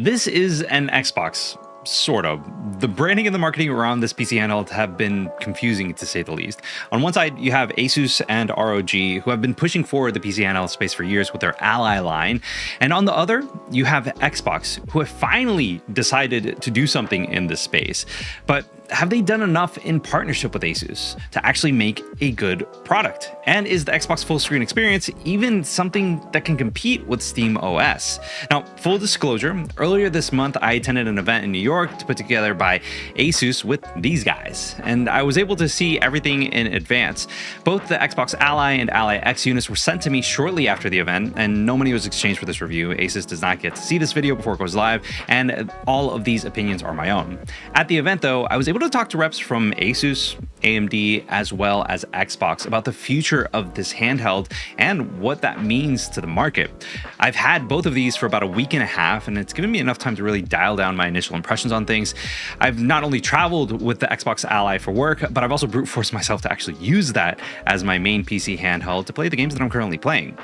This is an Xbox, sort of. The branding and the marketing around this PC handheld have been confusing to say the least. On one side, you have ASUS and ROG, who have been pushing forward the PC handheld space for years with their Ally line. And on the other, you have Xbox, who have finally decided to do something in this space. But have they done enough in partnership with ASUS to actually make a good product? And is the Xbox full screen experience even something that can compete with SteamOS? Now, full disclosure, earlier this month, I attended an event in New York put together by ASUS with these guys, and I was able to see everything in advance. Both the Xbox Ally and Ally X units were sent to me shortly after the event, and no money was exchanged for this review. ASUS does not get to see this video before it goes live, and all of these opinions are my own. At the event, though, I was able to talk to reps from ASUS, AMD, as well as Xbox about the future of this handheld and what that means to the market. I've had both of these for about a week and a half, and it's given me enough time to really dial down my initial impressions on things. I've not only traveled with the Xbox Ally for work, but I've also brute forced myself to actually use that as my main PC handheld to play the games that I'm currently playing.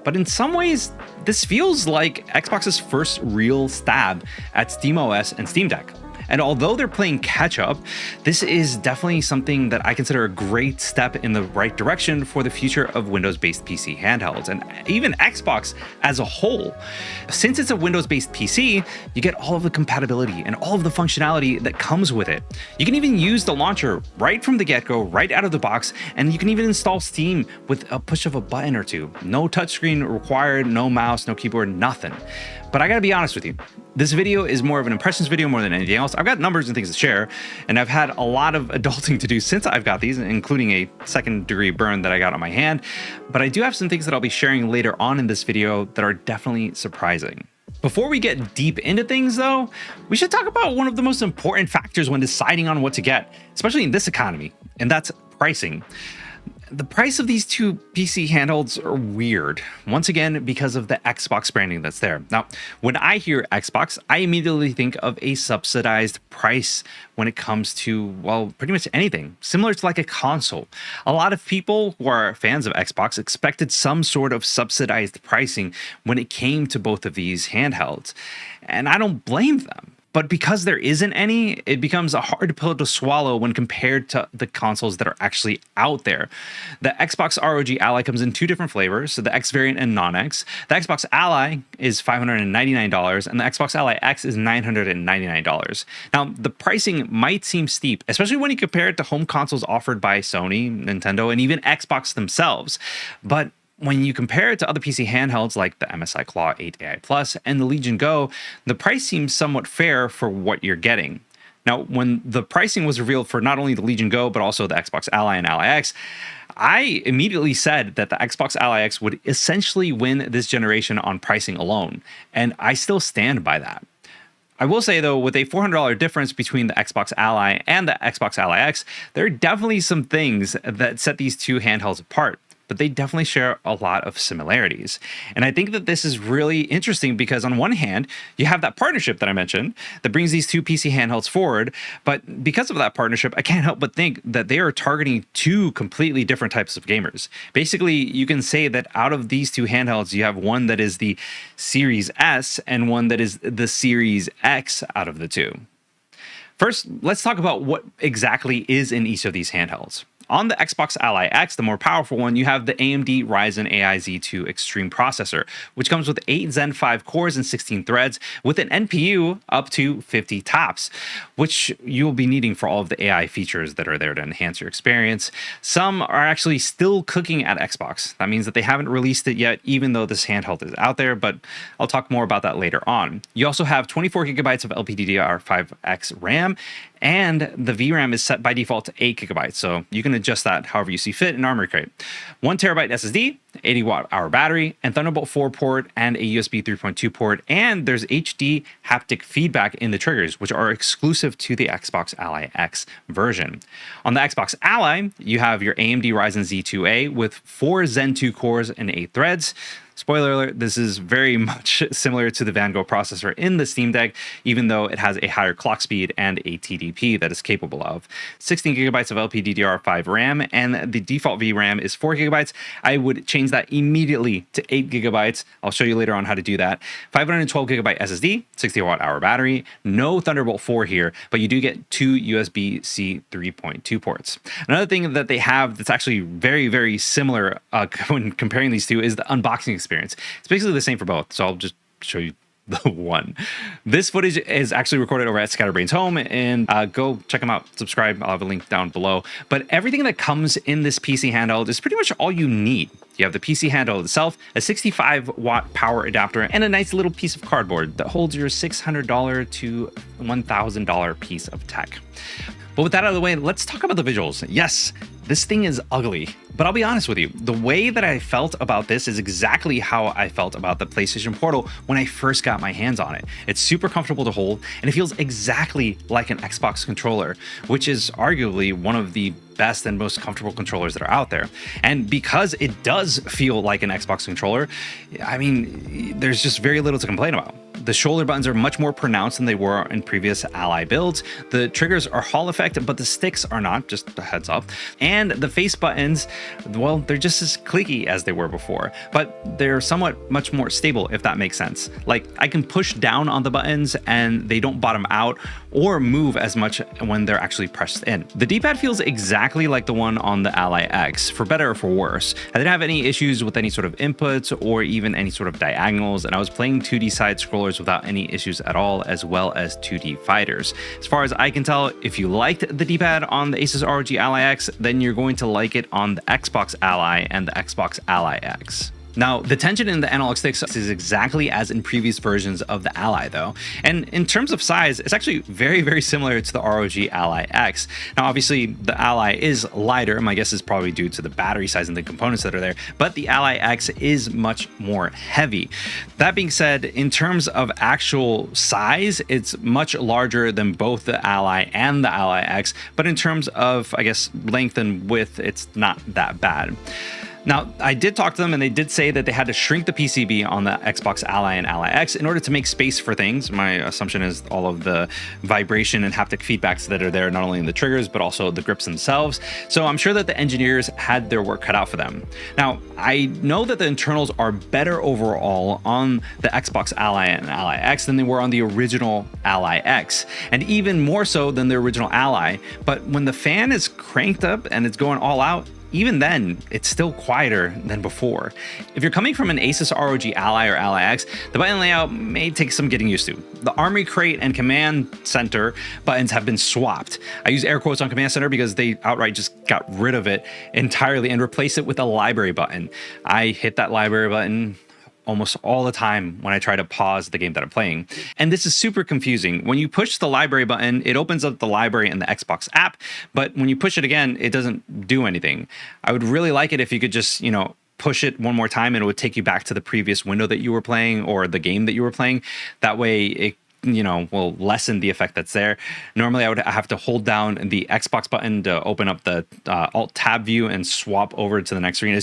But in some ways, this feels like Xbox's first real stab at SteamOS and Steam Deck. And although they're playing catch up, this is definitely something that I consider a great step in the right direction for the future of Windows-based PC handhelds, and even Xbox as a whole. Since it's a Windows-based PC, you get all of the compatibility and all of the functionality that comes with it. You can even use the launcher right from the get-go, right out of the box, and you can even install Steam with a push of a button or two. No touchscreen required, no mouse, no keyboard, nothing. But I gotta be honest with you, this video is more of an impressions video more than anything else. I've got numbers and things to share, and I've had a lot of adulting to do since I've got these, including a second-degree burn that I got on my hand. But I do have some things that I'll be sharing later on in this video that are definitely surprising. Before we get deep into things, though, we should talk about one of the most important factors when deciding on what to get, especially in this economy, and that's pricing. The price of these two PC handhelds are weird, once again, because of the Xbox branding that's there. Now, when I hear Xbox, I immediately think of a subsidized price when it comes to, well, pretty much anything, similar to like a console. A lot of people who are fans of Xbox expected some sort of subsidized pricing when it came to both of these handhelds, and I don't blame them. But because there isn't any, it becomes a hard pill to swallow when compared to the consoles that are actually out there. The Xbox ROG Ally comes in two different flavors, so the X variant and non-X. The Xbox Ally is $599, and the Xbox Ally X is $999. Now, the pricing might seem steep, especially when you compare it to home consoles offered by Sony, Nintendo, and even Xbox themselves. But when you compare it to other PC handhelds like the MSI Claw 8 AI Plus and the Legion Go, the price seems somewhat fair for what you're getting. Now, when the pricing was revealed for not only the Legion Go, but also the Xbox Ally and Ally X, I immediately said that the Xbox Ally X would essentially win this generation on pricing alone, and I still stand by that. I will say, though, with a $400 difference between the Xbox Ally and the Xbox Ally X, there are definitely some things that set these two handhelds apart, but they definitely share a lot of similarities. And I think that this is really interesting because on one hand, you have that partnership that I mentioned that brings these two PC handhelds forward. But because of that partnership, I can't help but think that they are targeting two completely different types of gamers. Basically, you can say that out of these two handhelds, you have one that is the Series S and one that is the Series X out of the two. First, let's talk about what exactly is in each of these handhelds. On the Xbox Ally X, the more powerful one, you have the AMD Ryzen AI Z2 Extreme processor, which comes with 8 Zen 5 cores and 16 threads with an NPU up to 50 tops, which you'll be needing for all of the AI features that are there to enhance your experience. Some are actually still cooking at Xbox. That means that they haven't released it yet, even though this handheld is out there, but I'll talk more about that later on. You also have 24 gigabytes of LPDDR5X RAM, and the VRAM is set by default to 8 gigabytes, so you can adjust that however you see fit in Armoury Crate. 1 terabyte SSD, 80 watt-hour battery, and Thunderbolt 4 port, and a USB 3.2 port, and there's HD haptic feedback in the triggers, which are exclusive to the Xbox Ally X version. On the Xbox Ally, you have your AMD Ryzen Z2A with 4 Zen 2 cores and 8 threads. Spoiler alert, this is very much similar to the Vango processor in the Steam Deck, even though it has a higher clock speed and a TDP that is capable of. 16 gigabytes of LPDDR5 RAM, and the default VRAM is 4 gigabytes. I would change change that immediately to 8 gigabytes. I'll show you later on how to do that. 512 gigabyte SSD, 60 watt hour battery, no Thunderbolt 4 here, but you do get 2 USB-C 3.2 ports. Another thing that they have that's actually very, very similar when comparing these two is the unboxing experience. It's basically the same for both, so I'll just show you the one. This footage is actually recorded over at Scatterbrain's home, and go check them out. Subscribe. I'll have a link down below. But everything that comes in this PC handheld is pretty much all you need. You have the PC handheld itself, a 65 watt power adapter, and a nice little piece of cardboard that holds your $600 to $1,000 piece of tech. But with that out of the way, let's talk about the visuals. Yes, this thing is ugly, but I'll be honest with you. The way that I felt about this is exactly how I felt about the PlayStation Portal when I first got my hands on it. It's super comfortable to hold, and it feels exactly like an Xbox controller, which is arguably one of the best and most comfortable controllers that are out there. And because it does feel like an Xbox controller, I mean, there's just very little to complain about. The shoulder buttons are much more pronounced than they were in previous Ally builds. The triggers are Hall effect, but the sticks are not, just a heads up. And the face buttons, well, they're just as clicky as they were before, but they're somewhat much more stable, if that makes sense. Like, I can push down on the buttons and they don't bottom out or move as much when they're actually pressed in. The D-pad feels exactly like the one on the Ally X, for better or for worse. I didn't have any issues with any sort of inputs or even any sort of diagonals, and I was playing 2D side scrollers without any issues at all, as well as 2D fighters. As far as I can tell, if you liked the D-pad on the Asus ROG Ally X, then you're going to like it on the Xbox Ally and the Xbox Ally X. Now, the tension in the analog sticks is exactly as in previous versions of the Ally though. And in terms of size, it's actually very, very similar to the ROG Ally X. Now, obviously the Ally is lighter. My guess is probably due to the battery size and the components that are there, but the Ally X is much more heavy. That being said, in terms of actual size, it's much larger than both the Ally and the Ally X, but in terms of, I guess, length and width, it's not that bad. Now, I did talk to them and they did say that they had to shrink the PCB on the Xbox Ally and Ally X in order to make space for things. My assumption is all of the vibration and haptic feedbacks that are there, not only in the triggers, but also the grips themselves. So I'm sure that the engineers had their work cut out for them. Now, I know that the internals are better overall on the Xbox Ally and Ally X than they were on the original Ally X, and even more so than the original Ally. But when the fan is cranked up and it's going all out, even then, it's still quieter than before. If you're coming from an Asus ROG Ally or Ally X, the button layout may take some getting used to. The Armoury Crate and Command Center buttons have been swapped. I use air quotes on Command Center because they outright just got rid of it entirely and replaced it with a library button. I hit that library button almost all the time when I try to pause the game that I'm playing. And this is super confusing. When you push the library button, it opens up the library in the Xbox app, but when you push it again, it doesn't do anything. I would really like it if you could just, push it one more time and it would take you back to the previous window that you were playing or the game that you were playing. That way it will lessen the effect that's there. Normally I would have to hold down the Xbox button to open up the Alt Tab view and swap over to the next screen.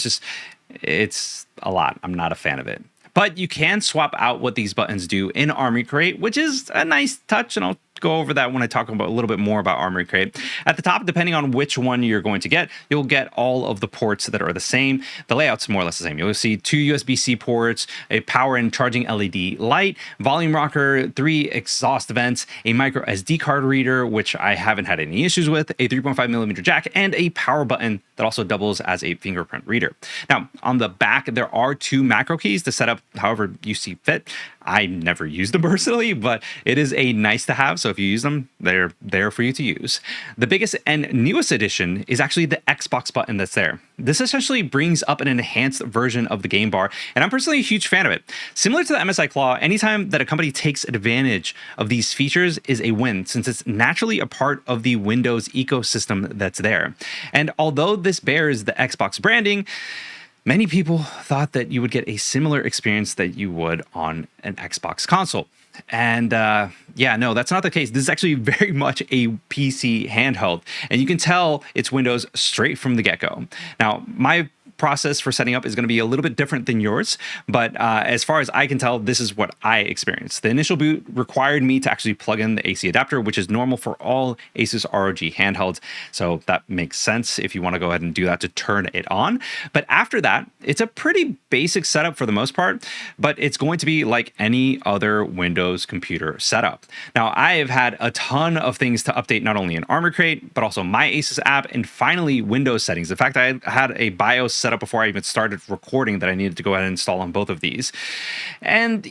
It's a lot. I'm not a fan of it. But you can swap out what these buttons do in Armoury Crate, which is a nice touch, and I'll go over that when I talk about a little bit more about Armoury Crate. At the top, depending on which one you're going to get, you'll get all of the ports that are the same. The layout's more or less the same. You'll see 2 USB-C ports, a power and charging LED light, volume rocker, 3 exhaust vents, a microSD card reader, which I haven't had any issues with, a 3.5mm jack, and a power button that also doubles as a fingerprint reader. Now, on the back, there are 2 macro keys to set up however you see fit. I never use them personally, but it is a nice to have. So if you use them, they're there for you to use. The biggest and newest addition is actually the Xbox button that's there. This essentially brings up an enhanced version of the game bar, and I'm personally a huge fan of it. Similar to the MSI Claw, anytime that a company takes advantage of these features is a win, since it's naturally a part of the Windows ecosystem that's there. And although this bears the Xbox branding, many people thought that you would get a similar experience that you would on an Xbox console. And yeah, no, that's not the case. This is actually very much a PC handheld, and you can tell it's Windows straight from the get-go. Now, my process for setting up is going to be a little bit different than yours, but as far as I can tell, this is what I experienced. The initial boot required me to actually plug in the AC adapter, which is normal for all ASUS ROG handhelds, so that makes sense if you want to go ahead and do that to turn it on. But after that, it's a pretty basic setup for the most part, but it's going to be like any other Windows computer setup. Now, I have had a ton of things to update, not only in Armoury Crate, but also my ASUS app, and finally Windows settings. In fact, I had a BIOS set up before I even started recording that I needed to go ahead and install on both of these. And,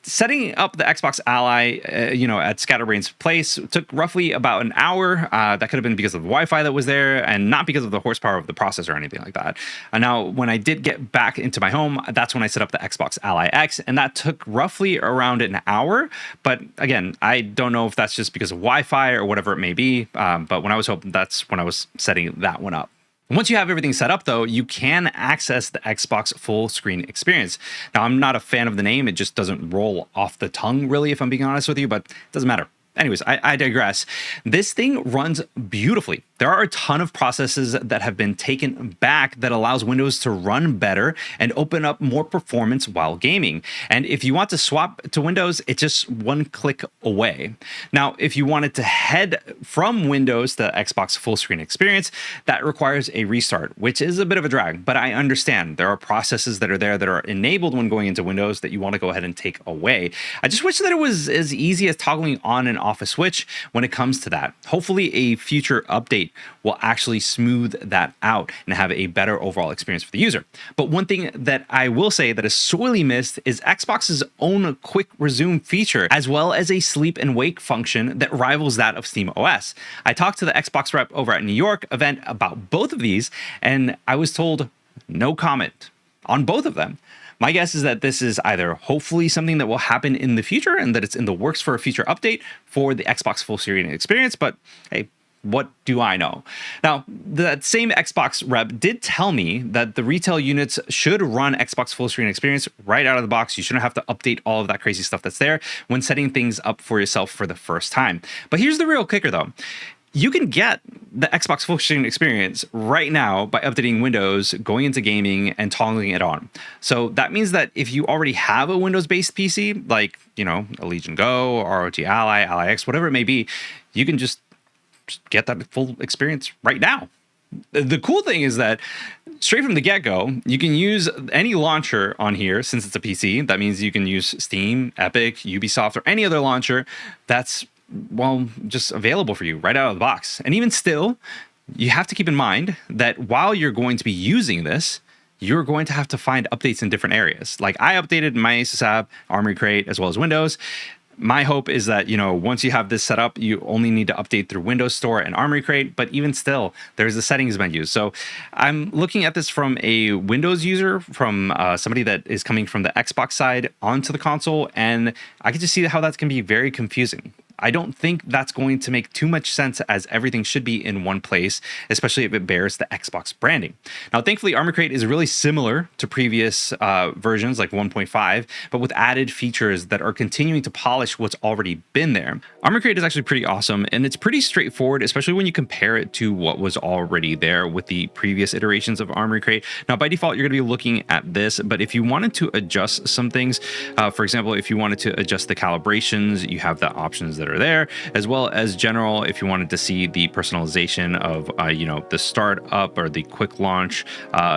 setting up the Xbox Ally, at Scatterbrain's place took roughly about an hour. That could have been because of the Wi-Fi that was there and not because of the horsepower of the processor or anything like that. And now, when I did get back into my home, that's when I set up the Xbox Ally X, and that took roughly around an hour. But again, I don't know if that's just because of Wi-Fi or whatever it may be. But when I was hoping, that's when I was setting that one up. Once you have everything set up, though, you can access the Xbox full screen experience. Now, I'm not a fan of the name. It just doesn't roll off the tongue, really, if I'm being honest with you, but it doesn't matter. Anyways, I digress. This thing runs beautifully. There are a ton of processes that have been taken back that allows Windows to run better and open up more performance while gaming. And if you want to swap to Windows, it's just one click away. Now, if you wanted to head from Windows to Xbox full screen experience, that requires a restart, which is a bit of a drag, but I understand there are processes that are there that are enabled when going into Windows that you want to go ahead and take away. I just wish that it was as easy as toggling on and off a switch when it comes to that. Hopefully a future update will actually smooth that out and have a better overall experience for the user. But one thing that I will say that is sorely missed is Xbox's own quick resume feature, as well as a sleep and wake function that rivals that of SteamOS. I talked to the Xbox rep over at New York event about both of these, and I was told no comment on both of them. My guess is that this is either hopefully something that will happen in the future and that it's in the works for a future update for the Xbox full screen experience, but hey, what do I know? Now, that same Xbox rep did tell me that the retail units should run Xbox full screen experience right out of the box. You shouldn't have to update all of that crazy stuff that's there when setting things up for yourself for the first time. But here's the real kicker, though. You can get the Xbox full screen experience right now by updating Windows, going into gaming, and toggling it on. So that means that if you already have a Windows-based PC, like, a Legion Go, ROG Ally, Ally X, whatever it may be, you can just get that full experience right now. The cool thing is that straight from the get-go, you can use any launcher on here since it's a PC. That means you can use Steam, Epic, Ubisoft, or any other launcher that's just available for you right out of the box. And even still, you have to keep in mind that while you're going to be using this, you're going to have to find updates in different areas. Like I updated my ASUS app, Armoury Crate, as well as Windows. My hope is that, once you have this set up, you only need to update through Windows Store and Armoury Crate, but even still, there's the settings menu. So I'm looking at this from a Windows user, from somebody that is coming from the Xbox side onto the console, and I can just see how that can be very confusing. I don't think that's going to make too much sense, as everything should be in one place, especially if it bears the Xbox branding. Now, thankfully, Armoury Crate is really similar to previous versions like 1.5, but with added features that are continuing to polish what's already been there. Armoury Crate is actually pretty awesome, and it's pretty straightforward, especially when you compare it to what was already there with the previous iterations of Armoury Crate. Now, by default, you're going to be looking at this, but if you wanted to adjust some things, for example, if you wanted to adjust the calibrations, you have the options that are there, as well as general, if you wanted to see the personalization of the start up or the quick launch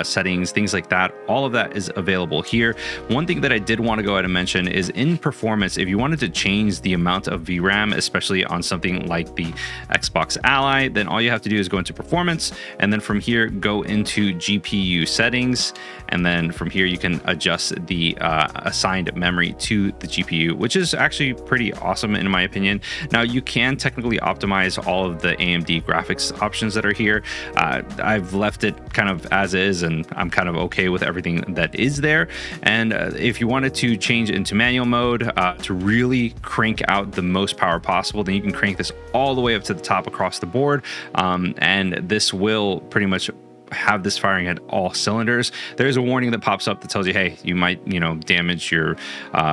settings, things like that. All of that is available here. One thing that I did want to go ahead and mention is in performance, if you wanted to change the amount of VRAM, especially on something like the Xbox Ally, then all you have to do is go into performance, and then from here go into GPU settings, and then from here you can adjust the assigned memory to the GPU, which is actually pretty awesome in my opinion. Now, you can technically optimize all of the AMD graphics options that are here. I've left it kind of as is, and I'm kind of okay with everything that is there. And if you wanted to change into manual mode to really crank out the most power possible, then you can crank this all the way up to the top across the board. And this will pretty much have this firing at all cylinders. There's a warning that pops up that tells you, hey, you might, damage your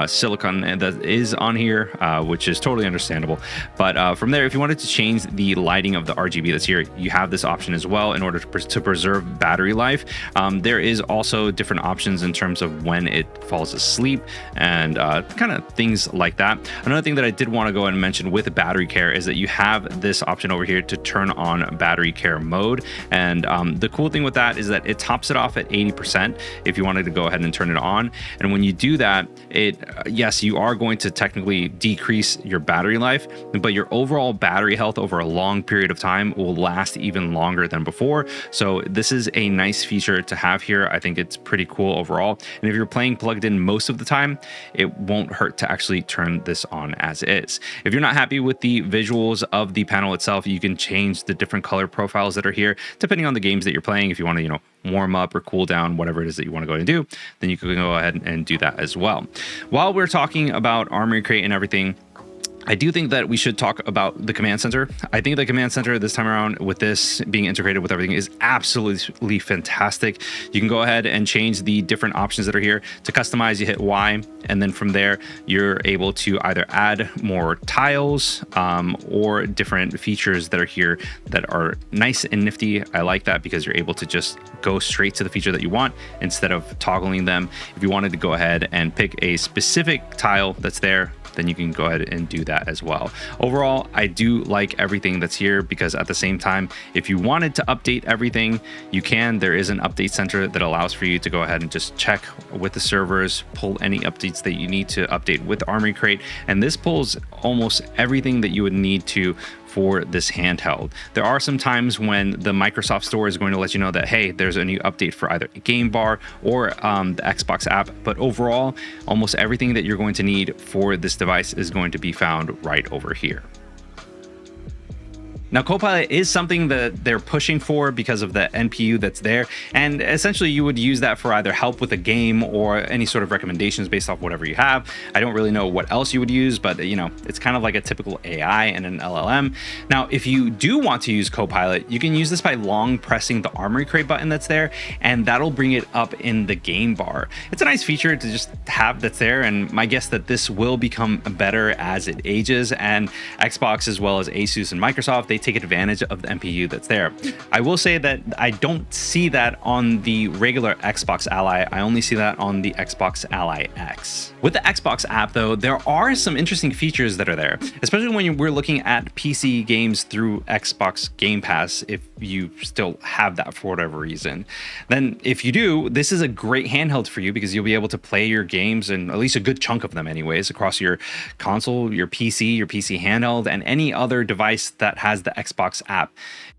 silicon that is on here, which is totally understandable. But from there, if you wanted to change the lighting of the RGB that's here, you have this option as well in order to preserve battery life. There is also different options in terms of when it falls asleep and kind of things like that. Another thing that I did want to go ahead and mention with battery care is that you have this option over here to turn on battery care mode. And the cool thing with that is that it tops it off at 80% if you wanted to go ahead and turn it on. And when you do that, yes, you are going to technically decrease your battery life, but your overall battery health over a long period of time will last even longer than before. So this is a nice feature to have here. I think it's pretty cool overall. And if you're playing plugged in most of the time, it won't hurt to actually turn this on as is. If you're not happy with the visuals of the panel itself, you can change the different color profiles that are here depending on the games that you're playing. If you want to, warm up or cool down, whatever it is that you want to go and do, then you can go ahead and do that as well. While we're talking about Armoury Crate and everything, I do think that we should talk about the command center. I think the command center this time around, with this being integrated with everything, is absolutely fantastic. You can go ahead and change the different options that are here. To customize, you hit Y, and then from there, you're able to either add more tiles or different features that are here that are nice and nifty. I like that because you're able to just go straight to the feature that you want instead of toggling them. If you wanted to go ahead and pick a specific tile that's there, then you can go ahead and do that as well. Overall, I do like everything that's here because at the same time, if you wanted to update everything, you can. There is an update center that allows for you to go ahead and just check with the servers, pull any updates that you need to update with Armoury Crate. And this pulls almost everything that you would need to for this handheld. There are some times when the Microsoft Store is going to let you know that, hey, there's a new update for either a game bar or the Xbox app, but overall, almost everything that you're going to need for this device is going to be found right over here. Now, Copilot is something that they're pushing for because of the NPU that's there. And essentially, you would use that for either help with a game or any sort of recommendations based off whatever you have. I don't really know what else you would use, but it's kind of like a typical AI and an LLM. Now, if you do want to use Copilot, you can use this by long pressing the Armoury Crate button that's there, and that'll bring it up in the game bar. It's a nice feature to just have that's there, and my guess that this will become better as it ages, and Xbox as well as ASUS and Microsoft, they take advantage of the NPU that's there. I will say that I don't see that on the regular Xbox Ally. I only see that on the Xbox Ally X. With the Xbox app though, there are some interesting features that are there, especially when we're looking at PC games through Xbox Game Pass, if you still have that for whatever reason. Then if you do, this is a great handheld for you because you'll be able to play your games, and at least a good chunk of them anyways, across your console, your PC handheld, and any other device that has the Xbox app.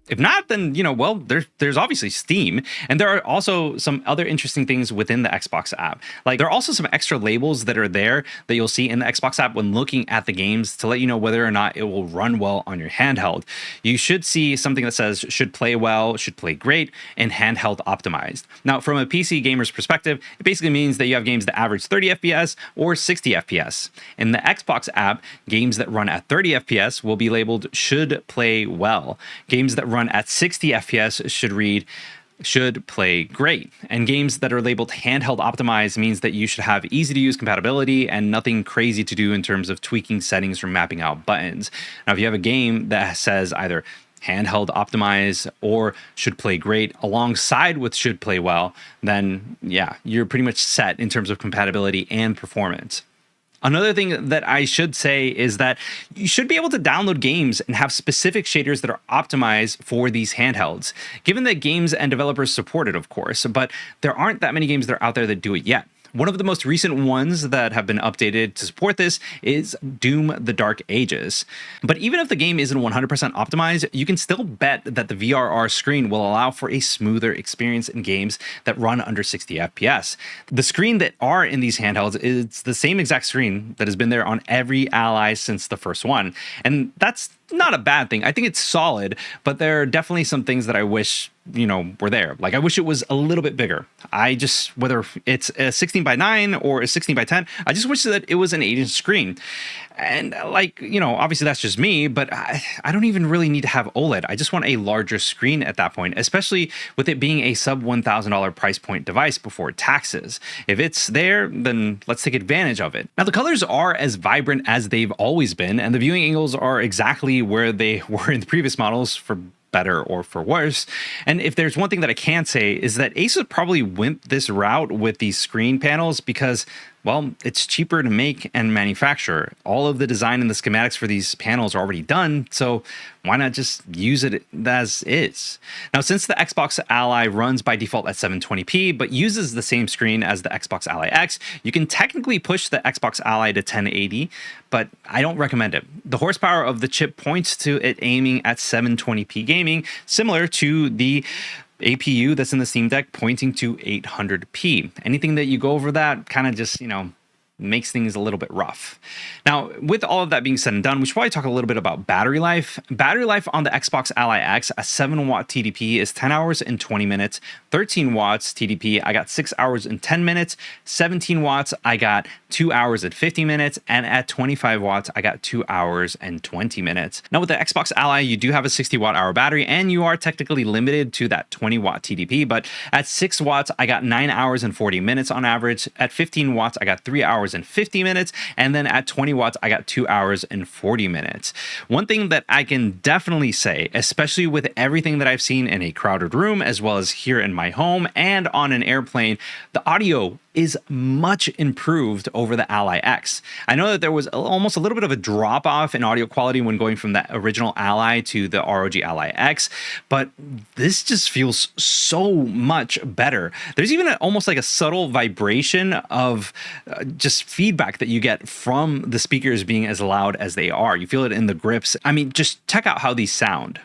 If not, then, there's obviously Steam. And there are also some other interesting things within the Xbox app. Like, there are also some extra labels that are there that you'll see in the Xbox app when looking at the games to let you know whether or not it will run well on your handheld. You should see something that says should play well, should play great, and handheld optimized. Now, from a PC gamer's perspective, it basically means that you have games that average 30 FPS or 60 FPS. In the Xbox app, games that run at 30 FPS will be labeled should play well. Games that run at 60 FPS should read should play great. And games that are labeled handheld optimized means that you should have easy to use compatibility and nothing crazy to do in terms of tweaking settings or mapping out buttons. Now, if you have a game that says either handheld optimize or should play great alongside with should play well, then yeah, you're pretty much set in terms of compatibility and performance. Another thing that I should say is that you should be able to download games and have specific shaders that are optimized for these handhelds, given that games and developers support it, of course, but there aren't that many games that are out there that do it yet. One of the most recent ones that have been updated to support this is Doom: The Dark Ages. But even if the game isn't 100% optimized, you can still bet that the VRR screen will allow for a smoother experience in games that run under 60 FPS. The screen that are in these handhelds is the same exact screen that has been there on every Ally since the first one. And that's not a bad thing. I think it's solid, but there are definitely some things that I wish were there. Like, I wish it was a little bit bigger. Whether it's a 16 by 9 or a 16 by 10, I just wish that it was an 8-inch screen. And obviously that's just me, but I don't even really need to have OLED. I just want a larger screen at that point, especially with it being a sub $1,000 price point device before taxes. If it's there, then let's take advantage of it. Now, the colors are as vibrant as they've always been, and the viewing angles are exactly where they were in the previous models, for better or for worse. And if there's one thing that I can say is that ASUS probably went this route with these screen panels because, well, it's cheaper to make and manufacture. All of the design and the schematics for these panels are already done, so why not just use it as is? Now, since the Xbox Ally runs by default at 720p, but uses the same screen as the Xbox Ally X, you can technically push the Xbox Ally to 1080, but I don't recommend it. The horsepower of the chip points to it aiming at 720p gaming, similar to the APU that's in the Steam Deck pointing to 800p. Anything that you go over that kind of just, makes things a little bit rough. Now, with all of that being said and done, we should probably talk a little bit about battery life. Battery life on the Xbox Ally X, a 7-watt TDP, is 10 hours and 20 minutes. 13 watts TDP, I got 6 hours and 10 minutes. 17 watts, I got 2 hours and 50 minutes. And at 25 watts, I got 2 hours and 20 minutes. Now, with the Xbox Ally, you do have a 60 watt hour battery, and you are technically limited to that 20 watt TDP. But at 6 watts, I got 9 hours and 40 minutes on average. At 15 watts, I got 3 hours and 50 minutes. And then at 20 watts, I got 2 hours and 40 minutes. One thing that I can definitely say, especially with everything that I've seen in a crowded room, as well as here in my home and on an airplane, the audio is much improved over the Ally X. I know that there was almost a little bit of a drop off in audio quality when going from the original Ally to the ROG Ally X, but this just feels so much better. There's even almost like a subtle vibration of just feedback that you get from the speakers being as loud as they are. You feel it in the grips. I mean, just check out how these sound.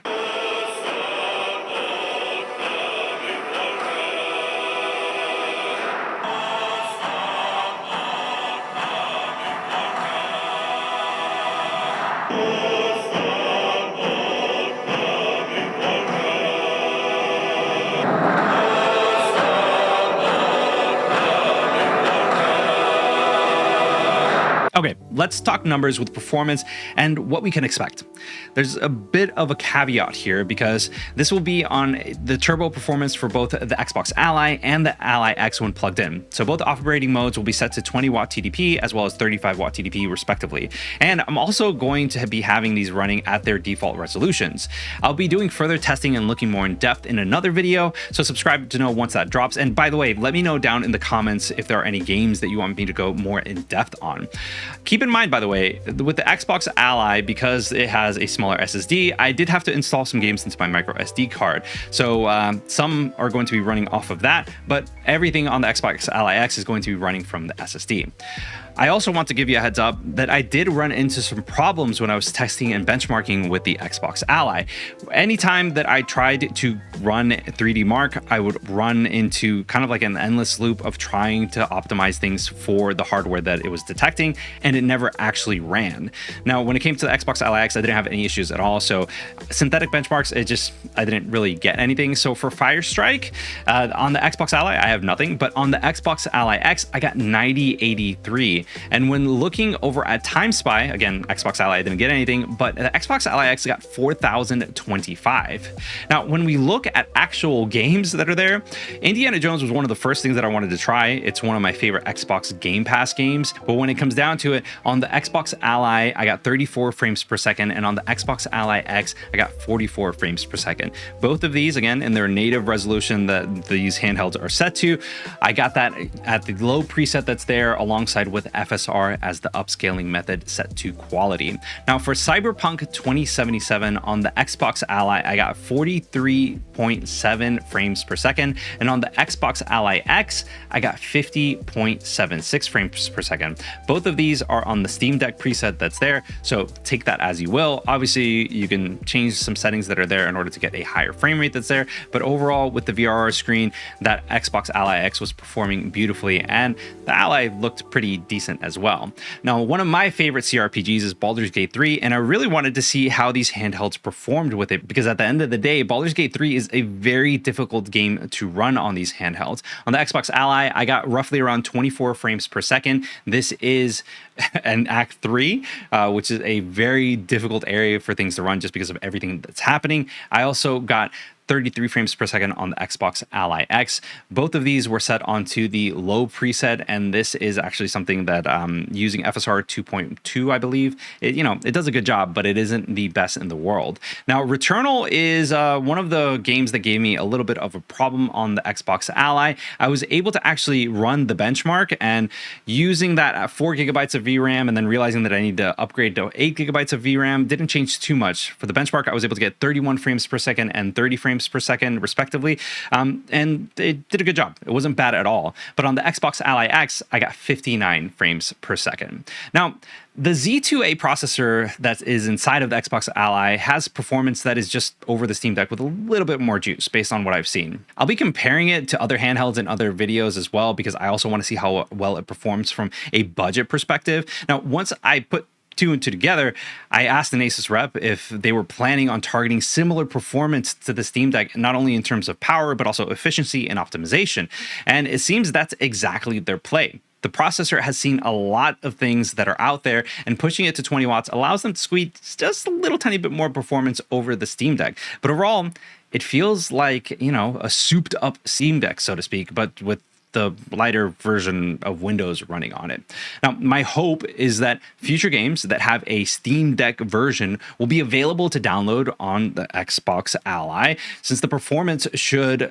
Okay, let's talk numbers with performance and what we can expect. There's a bit of a caveat here because this will be on the turbo performance for both the Xbox Ally and the Ally X when plugged in. So both operating modes will be set to 20 watt TDP as well as 35 watt TDP respectively. And I'm also going to be having these running at their default resolutions. I'll be doing further testing and looking more in depth in another video, so subscribe to know once that drops. And by the way, let me know down in the comments if there are any games that you want me to go more in depth on. Keep in mind, by the way, with the Xbox Ally, because it has a smaller SSD, I did have to install some games into my microSD card. So some are going to be running off of that, but everything on the Xbox Ally X is going to be running from the SSD. I also want to give you a heads up that I did run into some problems when I was testing and benchmarking with the Xbox Ally. Anytime that I tried to run 3D Mark, I would run into kind of like an endless loop of trying to optimize things for the hardware that it was detecting, and it never actually ran. Now, when it came to the Xbox Ally X, I didn't have any issues at all. So synthetic benchmarks, I didn't really get anything. So for Firestrike, on the Xbox Ally, I have nothing, but on the Xbox Ally X, I got 9083. And when looking over at TimeSpy, again, Xbox Ally didn't get anything, but the Xbox Ally X got 4025. Now, when we look at actual games that are there, Indiana Jones was one of the first things that I wanted to try. It's one of my favorite Xbox Game Pass games. But when it comes down to it, on the Xbox Ally, I got 34 frames per second, and on the Xbox Ally X, I got 44 frames per second. Both of these, again, in their native resolution that these handhelds are set to, I got that at the low preset that's there alongside with FSR as the upscaling method set to quality. Now for Cyberpunk 2077 on the Xbox Ally, I got 43.7 frames per second, and on the Xbox Ally X, I got 50.76 frames per second. Both of these are on the Steam Deck preset that's there, so take that as you will. Obviously, you can change some settings that are there in order to get a higher frame rate that's there, but overall with the VRR screen, that Xbox Ally X was performing beautifully, and the Ally looked pretty decent decent as well. Now, one of my favorite CRPGs is Baldur's Gate 3, and I really wanted to see how these handhelds performed with it, because at the end of the day, Baldur's Gate 3 is a very difficult game to run on these handhelds. On the Xbox Ally, I got roughly around 24 frames per second. This is an Act 3, which is a very difficult area for things to run just because of everything that's happening. I also got 33 frames per second on the Xbox Ally X. Both of these were set onto the low preset, and this is actually something that using FSR 2.2, I believe, it does a good job, but it isn't the best in the world. Now, Returnal is one of the games that gave me a little bit of a problem on the Xbox Ally. I was able to actually run the benchmark, and using that at 4 gigabytes of VRAM and then realizing that I need to upgrade to 8 gigabytes of VRAM didn't change too much. For the benchmark, I was able to get 31 frames per second and 30 frames per second respectively, and it did a good job. It wasn't bad at all. But on the Xbox Ally X, I got 59 frames per second. Now, the Z2A processor that is inside of the Xbox Ally has performance that is just over the Steam Deck with a little bit more juice based on what I've seen. I'll be comparing it to other handhelds and other videos as well, because I also want to see how well it performs from a budget perspective. Now, once I put two and two together, I asked an ASUS rep if they were planning on targeting similar performance to the Steam Deck, not only in terms of power, but also efficiency and optimization. And it seems that's exactly their play. The processor has seen a lot of things that are out there, and pushing it to 20 watts allows them to squeeze just a little tiny bit more performance over the Steam Deck. But overall, it feels like, a souped up Steam Deck, so to speak, but with the lighter version of Windows running on it. Now, my hope is that future games that have a Steam Deck version will be available to download on the Xbox Ally, since the performance should,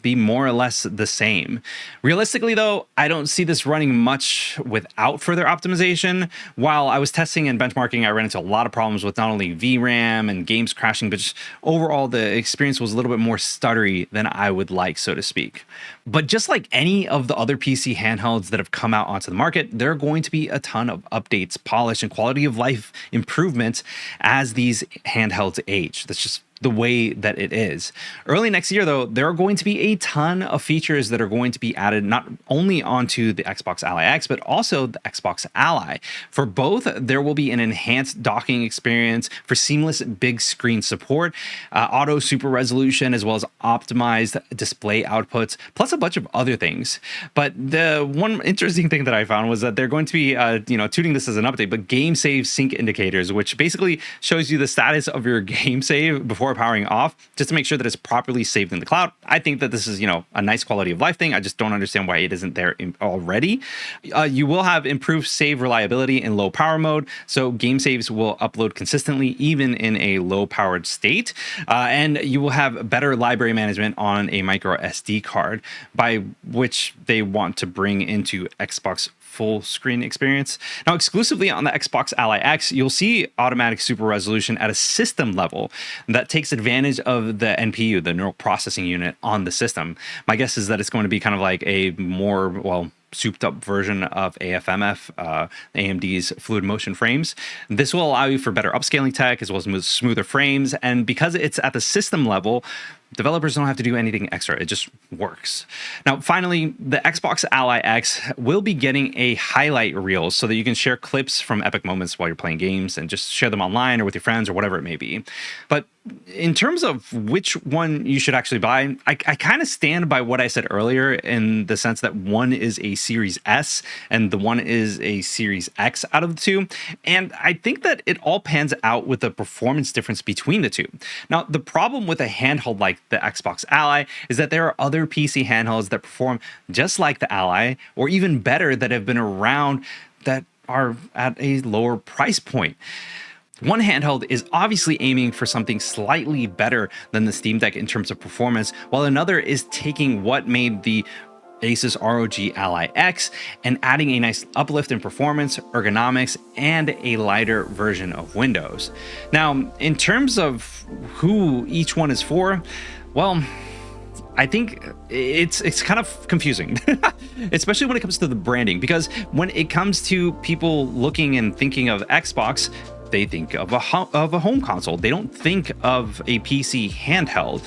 be more or less the same. Realistically, though, I don't see this running much without further optimization. While I was testing and benchmarking, I ran into a lot of problems with not only VRAM and games crashing, but just overall the experience was a little bit more stuttery than I would like, so to speak. But just like any of the other PC handhelds that have come out onto the market, there are going to be a ton of updates, polish, and quality of life improvements as these handhelds age. That's just the way that it is. Early next year, though, there are going to be a ton of features that are going to be added not only onto the Xbox Ally X, but also the Xbox Ally. For both, there will be an enhanced docking experience for seamless big screen support, auto super resolution, as well as optimized display outputs, plus a bunch of other things. But the one interesting thing that I found was that they're going to be, tuning this as an update, but game save sync indicators, which basically shows you the status of your game save before powering off, just to make sure that it's properly saved in the cloud. I think that this is, a nice quality of life thing. I just don't understand why it isn't there already. You will have improved save reliability in low power mode, so game saves will upload consistently even in a low powered state. And you will have better library management on a microSD card, by which they want to bring into Xbox full screen experience. Now, exclusively on the Xbox Ally X, you'll see automatic super resolution at a system level that takes advantage of the NPU, the neural processing unit on the system. My guess is that it's going to be kind of like a more, souped up version of AFMF, AMD's fluid motion frames. This will allow you for better upscaling tech as well as smoother frames. And because it's at the system level, developers don't have to do anything extra. It just works. Now, finally, the Xbox Ally X will be getting a highlight reel so that you can share clips from epic moments while you're playing games and just share them online or with your friends or whatever it may be. But in terms of which one you should actually buy, I kind of stand by what I said earlier, in the sense that one is a Series S and the one is a Series X out of the two. And I think that it all pans out with the performance difference between the two. Now, the problem with a handheld like the Xbox Ally is that there are other PC handhelds that perform just like the Ally, or even better, that have been around that are at a lower price point. One handheld is obviously aiming for something slightly better than the Steam Deck in terms of performance, while another is taking what made the ASUS ROG Ally X and adding a nice uplift in performance, ergonomics, and a lighter version of Windows. Now, in terms of who each one is for, I think it's kind of confusing, especially when it comes to the branding, because when it comes to people looking and thinking of Xbox, they think of a home console. They don't think of a PC handheld.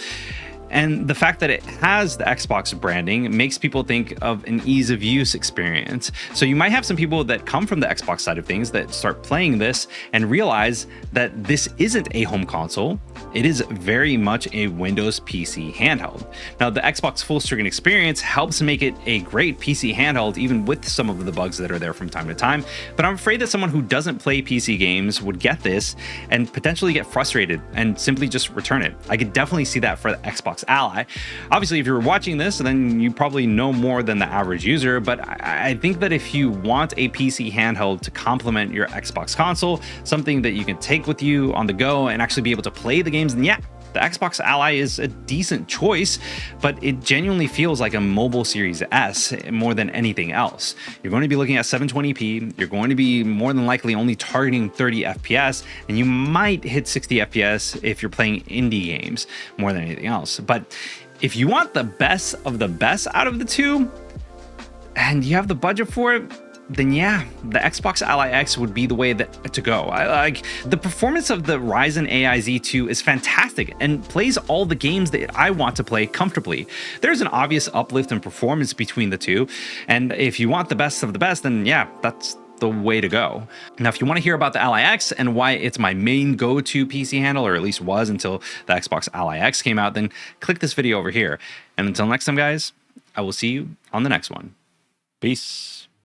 And the fact that it has the Xbox branding makes people think of an ease of use experience. So you might have some people that come from the Xbox side of things that start playing this and realize that this isn't a home console. It is very much a Windows PC handheld. Now, the Xbox full screen experience helps make it a great PC handheld, even with some of the bugs that are there from time to time. But I'm afraid that someone who doesn't play PC games would get this and potentially get frustrated and simply just return it. I could definitely see that for the Xbox Ally. Obviously, if you're watching this, then you probably know more than the average user, but I think that if you want a PC handheld to complement your Xbox console, something that you can take with you on the go and actually be able to play the games, then yeah, the Xbox Ally is a decent choice, but it genuinely feels like a mobile Series S more than anything else. You're going to be looking at 720p, you're going to be more than likely only targeting 30 FPS, and you might hit 60 FPS if you're playing indie games more than anything else. But if you want the best of the best out of the two, and you have the budget for it, then yeah, the Xbox Ally X would be the way to go. Like the performance of the Ryzen AI Z2 is fantastic and plays all the games that I want to play comfortably. There's an obvious uplift in performance between the two, and if you want the best of the best, then yeah, that's the way to go. Now, if you want to hear about the Ally X and why it's my main go-to PC handle, or at least was until the Xbox Ally X came out, then click this video over here. And until next time, guys, I will see you on the next one. Peace.